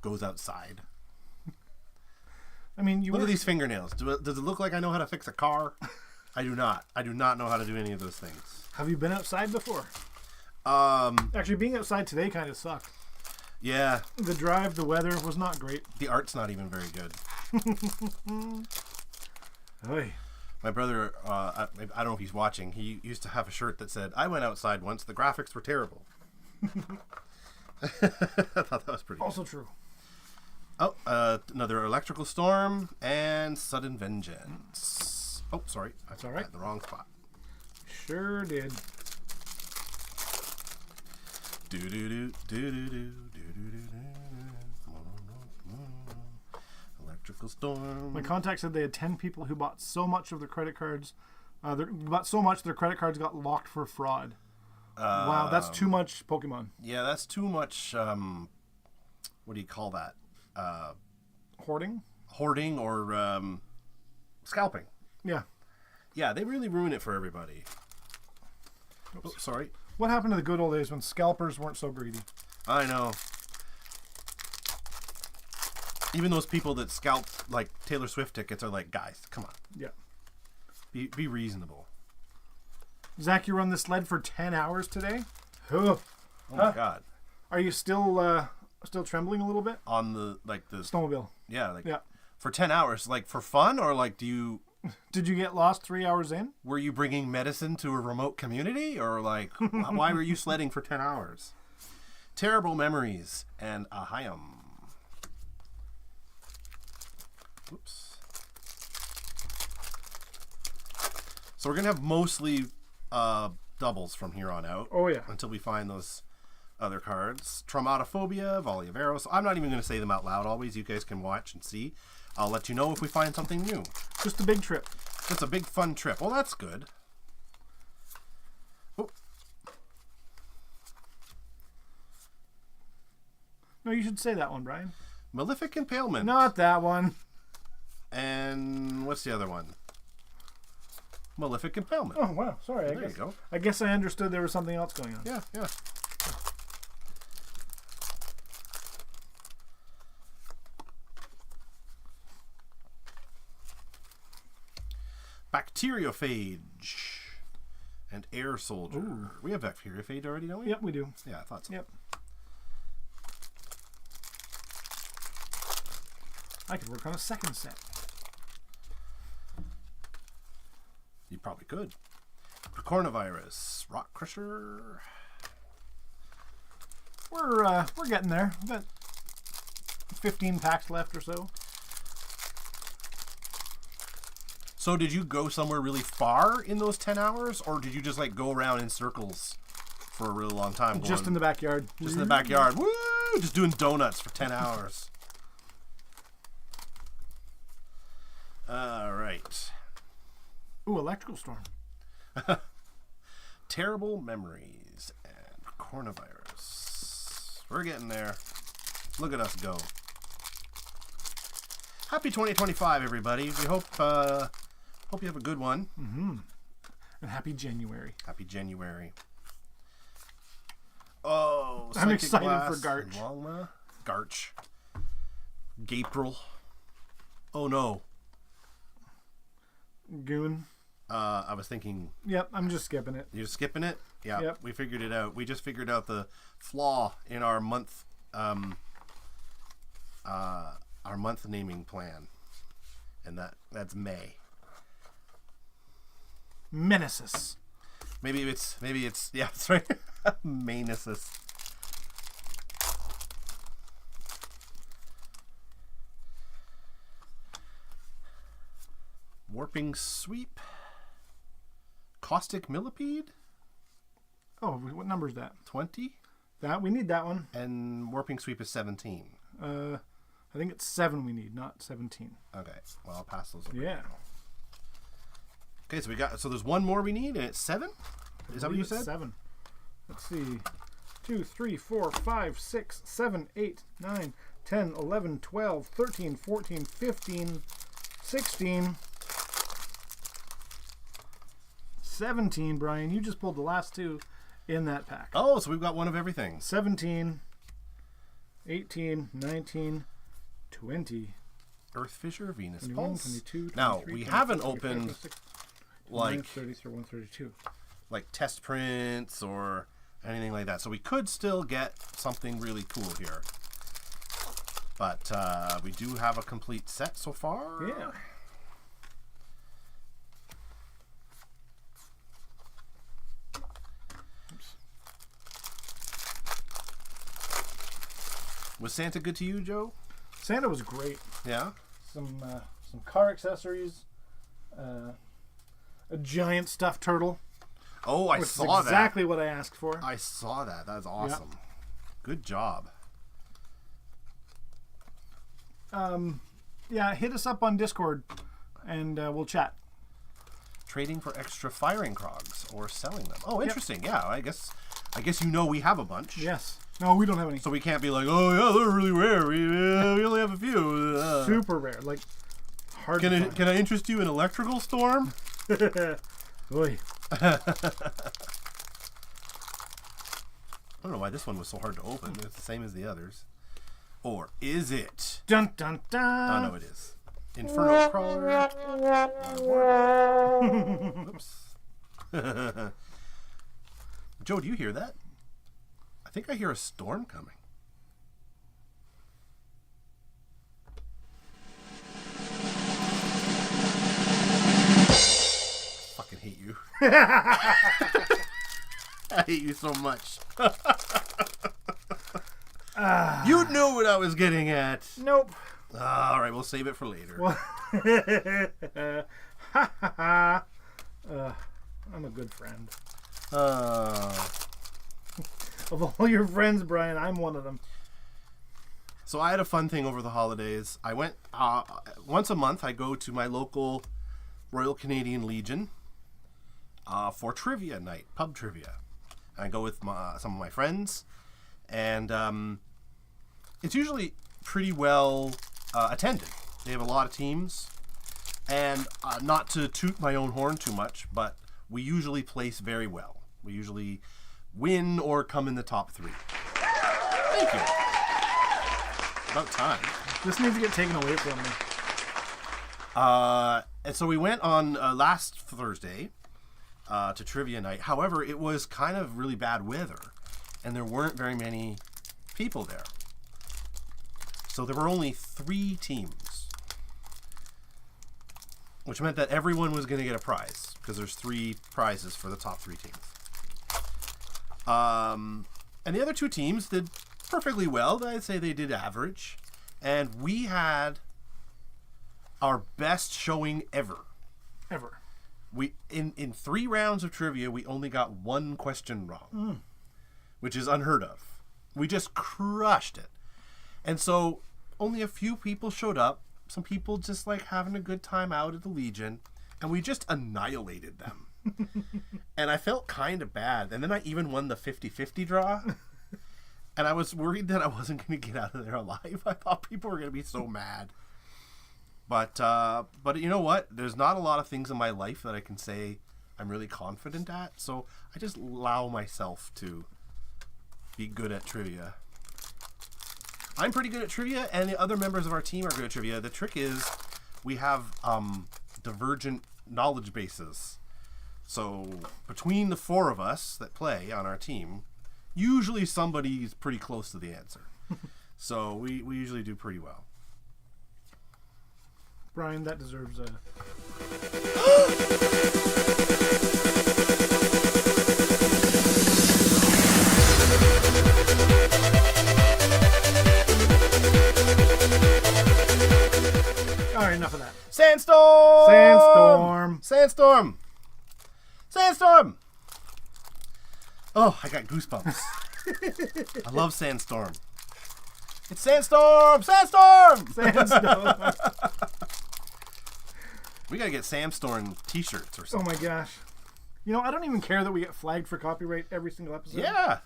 goes outside? I mean, look at these fingernails. Does it look like I know how to fix a car? I do not. I do not know how to do any of those things. Have you been outside before? Actually, being outside today kind of sucked. Yeah. The drive, the weather was not great. The art's not even very good. Oy. My brother, I don't know if he's watching, he used to have a shirt that said, I went outside once, the graphics were terrible. I thought that was pretty Also good. true. Oh, another Electrical Storm and Sudden Vengeance. Oh, sorry. That's all right. The wrong spot. Sure did. Electrical Storm. My contact said they had 10 people who bought so much of their credit cards. Bought so much their credit cards got locked for fraud. Wow, that's too much Pokemon. Yeah, that's too much. What do you call that? Hoarding? Hoarding or scalping. Yeah. Yeah, they really ruin it for everybody. Oh, sorry. What happened to the good old days when scalpers weren't so greedy? I know. Even those people that scalp like Taylor Swift tickets are like, guys, come on. Yeah. Be reasonable. Zach, you run the sled for 10 hours today? Oh my God. Are you still trembling a little bit? On the Snowmobile. Yeah, like Yeah. for 10 hours, like for fun, or like Did you get lost 3 hours in? were you bringing medicine to a remote community, or like why were you sledding for 10 hours? Terrible memories and ahayam. Oops. So we're gonna have mostly doubles from here on out. Oh, yeah. Until we find those other cards. Traumatophobia, Volley of Arrows. I'm not even gonna say them out loud. Always, you guys can watch and see. I'll let you know if we find something new. Just a big trip. It's a big fun trip. Well, that's good. Oh. No, you should say that one, Brian. Malefic Impalement. Not that one. And what's the other one? Malefic Impalement. Oh, wow. Sorry. There you go. I guess I understood there was something else going on. Yeah, yeah. Bacteriophage and Air Soldier. Ooh. We have Bacteriophage already, don't we? Yep, we do. Yeah, I thought so. Yep. I could work on a second set. You probably could. Coronavirus, Rock Crusher. We're getting there. We've got 15 packs left or so. So did you go somewhere really far in those 10 hours, or did you just like go around in circles for a really long time? Just in the backyard. Just in the backyard. Woo! Just doing donuts for 10 hours. All right. Ooh, electrical storm. Terrible memories and coronavirus. We're getting there. Look at us go. Happy 2025, everybody. We hope you have a good one. Mm-hmm. And happy Genuary. Happy Genuary. Oh, I'm excited Glass for Garch. and Longma. Garch. Gapril. Oh no. Goon. I was thinking. Yep, I'm just skipping it. You're skipping it? Yeah, Yep. We figured it out. We just figured out the flaw in our month naming plan. And that's May. Menesis. Maybe it's yeah, that's right. Menesis. Warping Sweep. Caustic Millipede. Oh, what number is that? 20. That we need that one. And Warping Sweep is 17. I think it's 7 we need, not 17. Okay. Well, I'll pass those over. Yeah. Okay, so there's one more we need, and it's 7? Is that what you said? 7. Let's see. 2, 3, 4, 5, 6, 7, 8, 9, 10, 11, 12, 13, 14, 15, 16, 17, Brian. You just pulled the last two in that pack. Oh, so we've got one of everything. 17, 18, 19, 20, Earth Fissure, Venus 21, Pulse. 22, 23, Now, we 24, haven't 25, opened 26, like 133, 132. like test prints or anything like that. So we could still get something really cool here. But we do have a complete set so far. Yeah. Was Santa good to you, Joe? Santa was great. Yeah? Some car accessories, a giant stuffed turtle. Oh, I which saw is exactly what I asked for. I saw that. That's awesome. Yep. Good job. Yeah, hit us up on Discord, and we'll chat. Trading for extra firing crogs or selling them. Oh, interesting. Yep. Yeah, I guess you know we have a bunch. Yes. No, we don't have any. So we can't be like, oh yeah, they're really rare. We only have a few. Super rare, like hard. Can I interest you in Electrical Storm? Oy. I don't know why this one was so hard to open. It's the same as the others. Or is it? Dun dun dun. Oh, no, it is. Inferno Crawler. Oops. Joe, do you hear that? I think I hear a storm coming. Fucking hate you. I hate you so much. You knew what I was getting at. Nope. All right, we'll save it for later. I'm a good friend. Uh, Of all your friends, Brian, I'm one of them. So I had a fun thing over the holidays. I went once a month. I go to my local Royal Canadian Legion for trivia night, pub trivia. And I go with some of my friends, and it's usually pretty well attended. They have a lot of teams, and not to toot my own horn too much, but we usually place very well. We usually win or come in the top 3. Thank you. About time. This needs to get taken away from me. And so we went on last Thursday to trivia night. However, it was kind of really bad weather, and there weren't very many people there. So there were only 3 teams, which meant that everyone was going to get a prize, because there's 3 prizes for the top 3 teams. And the other 2 teams did perfectly well. I'd say they did average. And we had our best showing ever. Ever. We in 3 rounds of trivia, we only got 1 question wrong, which is unheard of. We just crushed it. And so only a few people showed up. Some people just like having a good time out at the Legion, and we just annihilated them. And I felt kind of bad. And then I even won the 50-50 draw. And I was worried that I wasn't going to get out of there alive. I thought people were going to be so mad. But you know what? There's not a lot of things in my life that I can say I'm really confident at. So I just allow myself to be good at trivia. I'm pretty good at trivia, and the other members of our team are good at trivia. The trick is we have divergent knowledge bases. So between the 4 of us that play on our team, usually somebody's pretty close to the answer. So we usually do pretty well. Brian, that deserves a... All right, enough of that. Sandstorm! Sandstorm. Sandstorm! Sandstorm! Oh, I got goosebumps. I love Sandstorm. It's Sandstorm! Sandstorm! Sandstorm. We gotta get Sandstorm t-shirts or Oh something. my gosh. You know, I don't even care that we get flagged for copyright every single episode. Yeah.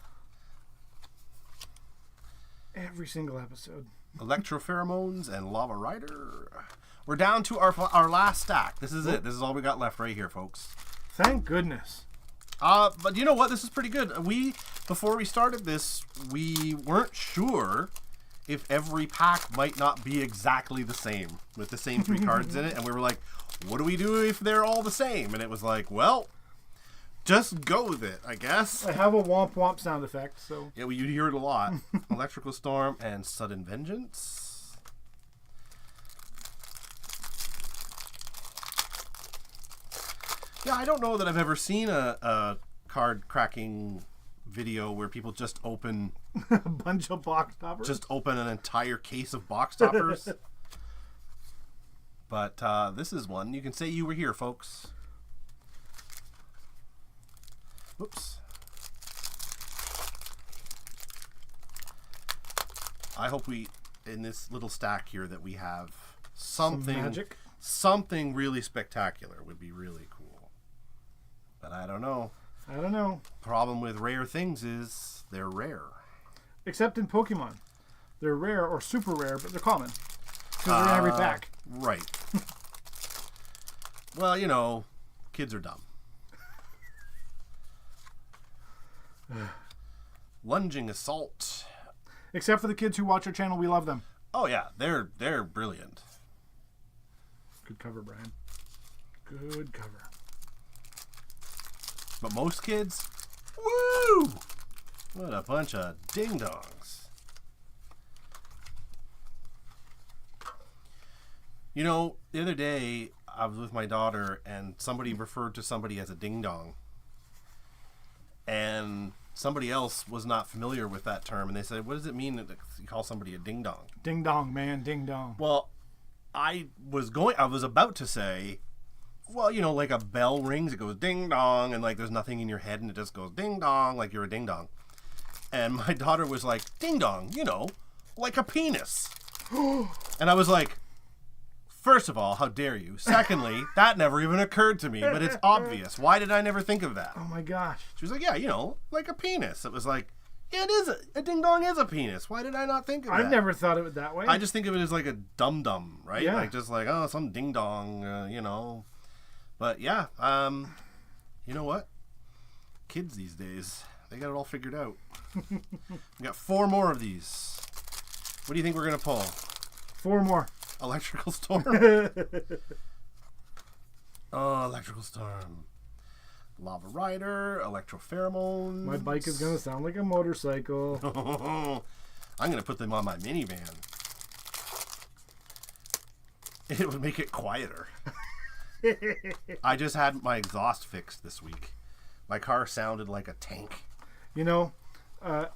Every single episode. Electropheromones and Lava Rider. We're down to our last stack. This is it. This is all we got left right here, folks. Thank goodness. But you know what? This is pretty good. Before we started this, we weren't sure if every pack might not be exactly the same with the same 3 cards in it. And we were like, what do we do if they're all the same? And it was like, well, just go with it, I guess. I have a womp womp sound effect, so... Yeah, well, you hear it a lot. Electrical Storm and Sudden Vengeance. Yeah, I don't know that I've ever seen a card cracking video where people just open a bunch of Boxtoppers. just open an entire case of Boxtoppers. But this is one. You can say you were here, folks. Whoops. I hope in this little stack here, that we have something Some magic. Something really spectacular would be really cool. But I don't know. I don't know. Problem with rare things is they're rare. Except in Pokemon. They're rare or super rare, but they're common. Because they're in every pack. Right. Well, you know, kids are dumb. Lunging Assault. Except for the kids who watch our channel, we love them. Oh yeah, they're brilliant. Good cover, Brian. Good cover. But most kids, woo! What a bunch of ding-dongs. You know, the other day, I was with my daughter, and somebody referred to somebody as a ding-dong. And somebody else was not familiar with that term, and they said, what does it mean that you call somebody a ding-dong? Ding-dong, man, ding-dong. Well, I was about to say, well, you know, like a bell rings, it goes ding-dong, and like there's nothing in your head, and it just goes ding-dong, like you're a ding-dong. And my daughter was like, ding-dong, you know, like a penis. And I was like, first of all, how dare you? Secondly, that never even occurred to me, but it's obvious. Why did I never think of that? Oh my gosh. She was like, yeah, you know, like a penis. It was like, yeah, it is. A ding-dong is a penis. Why did I not think of that? I've never thought of it that way. I just think of it as like a dum-dum, right? Yeah. Like just like, oh, some ding-dong, you know. But yeah, you know what? Kids these days, they got it all figured out. We got 4 more of these. What do you think we're going to pull? 4 more. Electrical storm. Oh, electrical storm. Lava rider, electropheromones. My bike is going to sound like a motorcycle. I'm going to put them on my minivan. It would make it quieter. I just had my exhaust fixed this week. My car sounded like a tank. You know,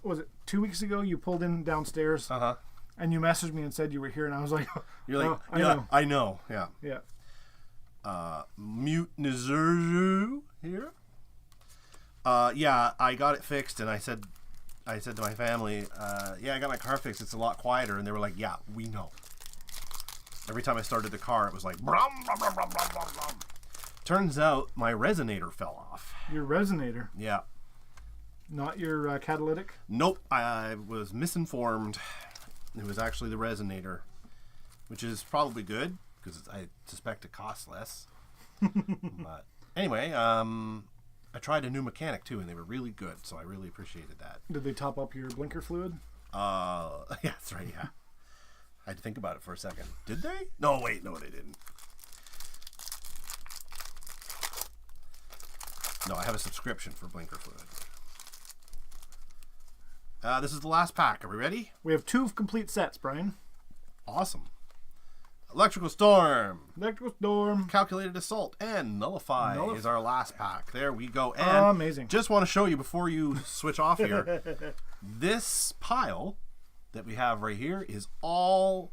was it 2 weeks ago you pulled in downstairs? Uh-huh. And you messaged me and said you were here, and I was like, You're like, oh, yeah, I know. Yeah. Yeah. Mute Nizurzu here. Yeah, I got it fixed, and I said to my family, yeah, I got my car fixed. It's a lot quieter, and they were like, yeah, we know. Every time I started the car, it was like, brum, brum, brum, brum, brum, brum, brum. Turns out my resonator fell off. Your resonator? Yeah. Not your catalytic? Nope, I was misinformed. It was actually the resonator, which is probably good because I suspect it costs less. But anyway, I tried a new mechanic too, and they were really good, so I really appreciated that. Did they top up your blinker fluid? Yeah, that's right. Yeah, I had to think about it for a second. Did they? No, wait, no, they didn't. No, I have a subscription for blinker fluid. This is the last pack. Are we ready? We have 2 complete sets, Brian. Awesome. Electrical Storm. Electrical Storm. Calculated Assault. And Nullify is our last pack. There we go. And amazing. Just want to show you before you switch off here. This pile that we have right here is all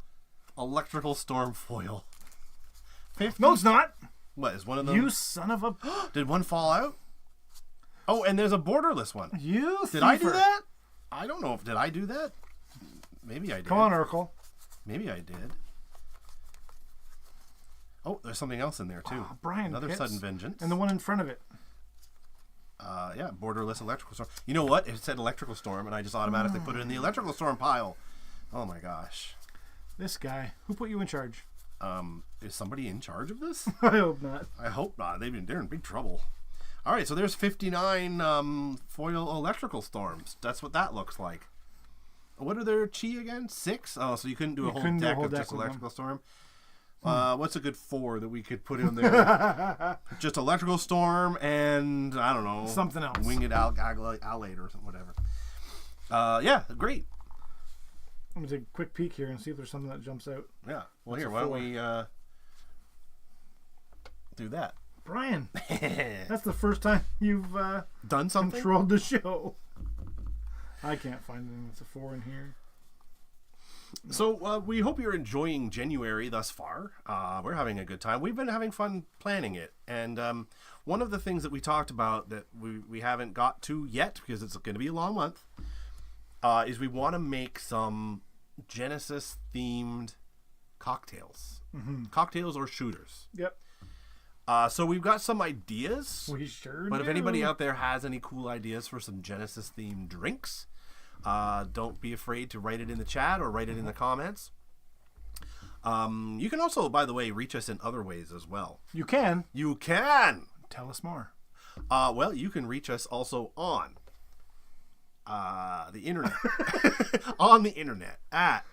Electrical Storm foil. 50? No, it's not. What, is one of them? You son of a... Did one fall out? Oh, and there's a borderless one. You Did I do that? I don't know. Did I do that? Maybe I did. Come on, Urkel. Maybe I did. Oh, there's something else in there, too. Oh, Brian Another Pitts. Sudden Vengeance. And the one in front of it. Yeah, borderless Electrical Storm. You know what? It said Electrical Storm, and I just automatically put it in the Electrical Storm pile. Oh, my gosh. This guy. Who put you in charge? Is somebody in charge of this? I hope not. I hope not. They're in big trouble. All right, so there's 59 foil Electrical Storms. That's what that looks like. What are their chi again? 6? Oh, so you couldn't do a whole deck of just Electrical Storm. What's a good 4 that we could put in there? Just Electrical Storm and, I don't know. Something else. Winged Alate or something, whatever. Yeah, great. Let me take a quick peek here and see if there's something that jumps out. Yeah. Well, here, why don't we do that? Brian, that's the first time you've done something? Controlled the show. I can't find anything that's a 4 in here. So we hope you're enjoying Genuary thus far. We're having a good time. We've been having fun planning it. And one of the things that we talked about that we haven't got to yet, because it's going to be a long month, is we want to make some Genesis-themed cocktails. Mm-hmm. Cocktails or shooters. Yep. So we've got some ideas. We sure But do. if anybody out there has any cool ideas for some Genesis-themed drinks, don't be afraid to write it in the chat or write it in the comments. You can also, by the way, reach us in other ways as well. You can. You can! Tell us more. Well, you can reach us also on the internet on the internet at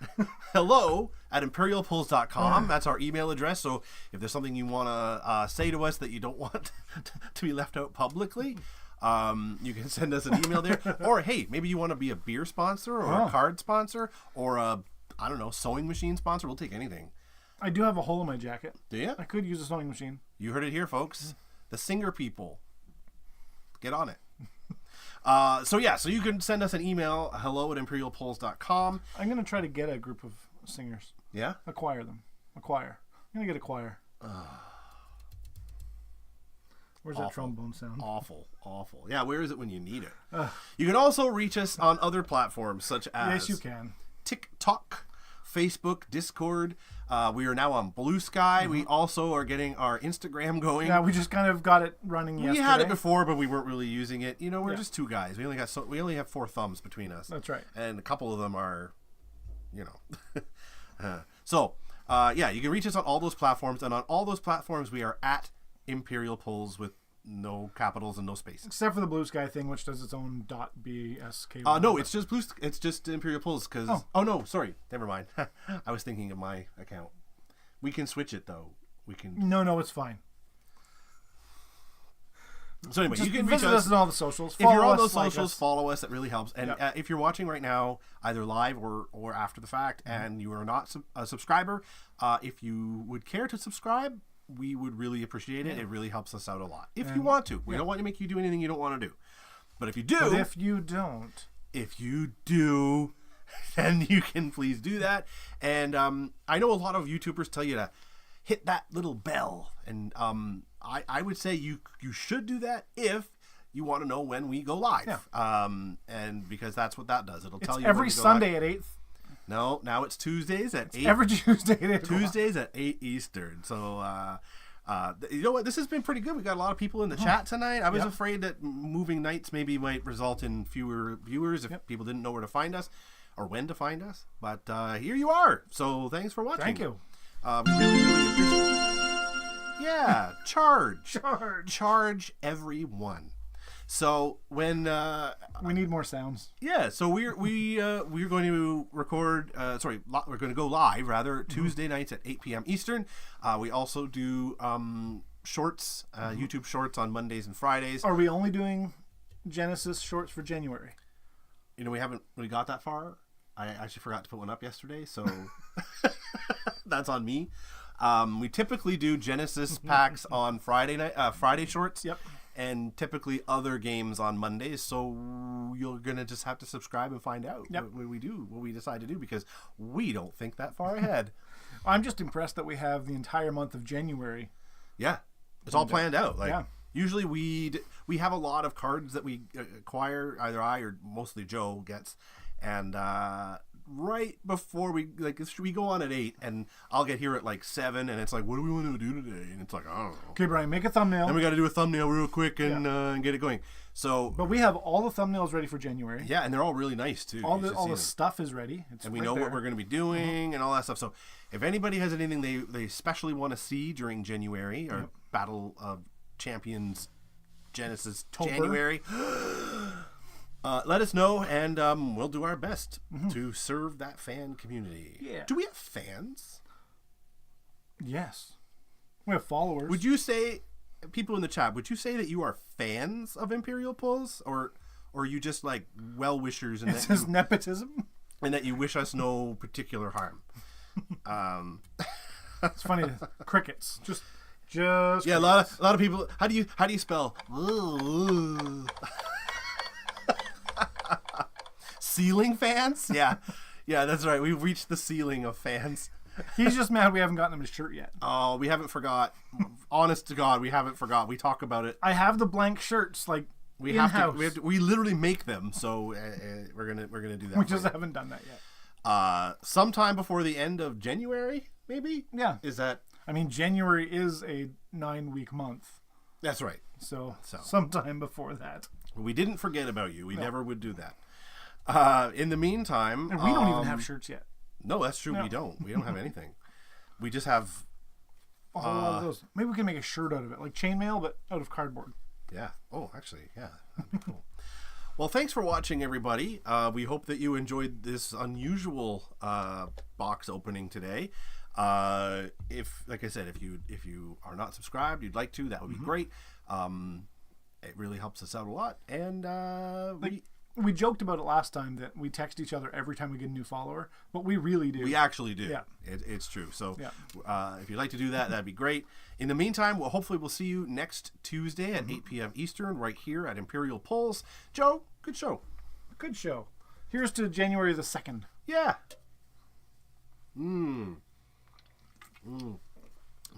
hello@imperialpulls.com. That's our email address. So if there's something you want to say to us that you don't want to be left out publicly, you can send us an email there. Or hey, maybe you want to be a beer sponsor or a card sponsor or a, I don't know, sewing machine sponsor. We'll take anything. I do have a hole in my jacket. Do you? I could use a sewing machine. You heard it here, folks. The singer people, get on it. So you can send us an email, hello@imperialpulls.com. I'm going to try to get a group of singers. Yeah? Acquire them. A choir. I'm going to get a choir. Where's that trombone sound? Awful. Yeah, where is it when you need it? You can also reach us on other platforms such as... Yes, you can. TikTok, Facebook, Discord. We are now on Blue Sky. We also are getting our Instagram going. Yeah, we just kind of got it running yesterday. We had it before, but we weren't really using it. You know, we're just two guys. We only have 4 thumbs between us. That's right. And a couple of them are, you know. You can reach us on all those platforms, and on all those platforms we are at Imperial Pulls with no capitals and no spaces. Except for the Blue Sky thing, which does its own .bsk. No, it's just It's just Imperial Pulls because. Oh no, sorry, never mind. I was thinking of my account. We can switch it though. We can. No, it's fine. So anyway, Just you can visit reach us on all the socials. If you're on Follow those us, like socials, us. follow us. It really helps. And if you're watching right now, either live or after the fact, and you are not a subscriber, if you would care to subscribe, we would really appreciate it. It really helps us out a lot. If you want to. We don't want to make you do anything you don't want to do. But if you do... But if you don't... If you do, then you can please do that. And I know a lot of YouTubers tell you to hit that little bell. And I would say you should do that if you want to know when we go live. Yeah. And because that's what that does. It'll tell you every when we go Sunday live. at 8. No, now it's Tuesdays at 8. Every Tuesday at 8. Tuesdays at 8 Eastern. So, you know what? This has been pretty good. We got a lot of people in the chat tonight. I was afraid that moving nights maybe might result in fewer viewers if people didn't know where to find us or when to find us. But here you are. So thanks for watching. Thank you. We really appreciate it. Yeah, charge. Charge everyone. So when we need more sounds. Yeah, so we're going to record. We're going to go live rather Tuesday nights at 8 p.m. Eastern. We also do shorts, YouTube shorts on Mondays and Fridays. Are we only doing Genesis shorts for January? You know, we haven't really got that far. I actually forgot to put one up yesterday, so that's on me. We typically do Genesis packs on Friday shorts. Yep. And typically other games on Mondays, so you're gonna just have to subscribe and find out what we decide to do, because we don't think that far ahead. I'm just impressed that we have the entire month of January. Yeah, it's all planned out. Like usually we have a lot of cards that we acquire. Either I or mostly Joe gets, and right before we go on at 8, and I'll get here at like 7, and it's like, what do we want to do today? And it's like, I don't know. Okay, Brian, make a thumbnail. And we got to do a thumbnail real quick and get it going. So, but we have all the thumbnails ready for January. Yeah, and they're all really nice too. All the stuff is ready. And we know what we're going to be doing and all that stuff. So if anybody has anything they especially want to see during January or Battle of Champions Genesis January, let us know, and we'll do our best to serve that fan community. Yeah. Do we have fans? Yes. We have followers. Would you say, people in the chat, would you say that you are fans of Imperial Pulls, or are you just like well-wishers? Is this nepotism? And that you wish us no particular harm? It's funny. Crickets. Just yeah, crickets. a lot of people. How do you spell? Ceiling fans? Yeah, that's right. We've reached the ceiling of fans. He's just mad we haven't gotten him his shirt yet. Oh, we haven't forgot. Honest to God, we haven't forgot. We talk about it. I have the blank shirts we in-house. We literally make them, so we're gonna do that. We just haven't done that yet. Sometime before the end of January, maybe. Yeah. Is that? I mean, January is a 9-week month. That's right. So sometime before that. We didn't forget about you. We never would do that. In the meantime, and we don't even have shirts yet. No, that's true. No. We don't have anything. We just have a whole lot of those. Maybe we can make a shirt out of it, like chainmail, but out of cardboard. Yeah. Oh, actually, yeah, that'd be cool. Well, thanks for watching, everybody. We hope that you enjoyed this unusual box opening today. If, like I said, if you are not subscribed, you'd like to, that would be great. It really helps us out a lot. And we joked about it last time that we text each other every time we get a new follower, but we really do. We actually do. Yeah. It's true. So if you'd like to do that, that'd be great. In the meantime, hopefully we'll see you next Tuesday at 8 p.m. Eastern right here at Imperial Pulls. Joe, good show. Good show. Here's to January the 2nd. Yeah. Num,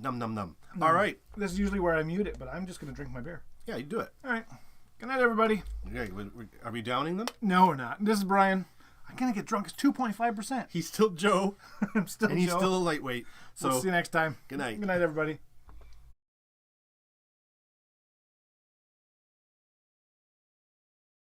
num, num. All right. This is usually where I mute it, but I'm just going to drink my beer. Yeah, you do it. All right. Good night, everybody. Okay, are we downing them? No, we're not. This is Brian. I'm going to get drunk. It's 2.5%. He's still Joe. I'm still and he's Joe. still a lightweight. So We'll see you next time. Good night. Good night, everybody.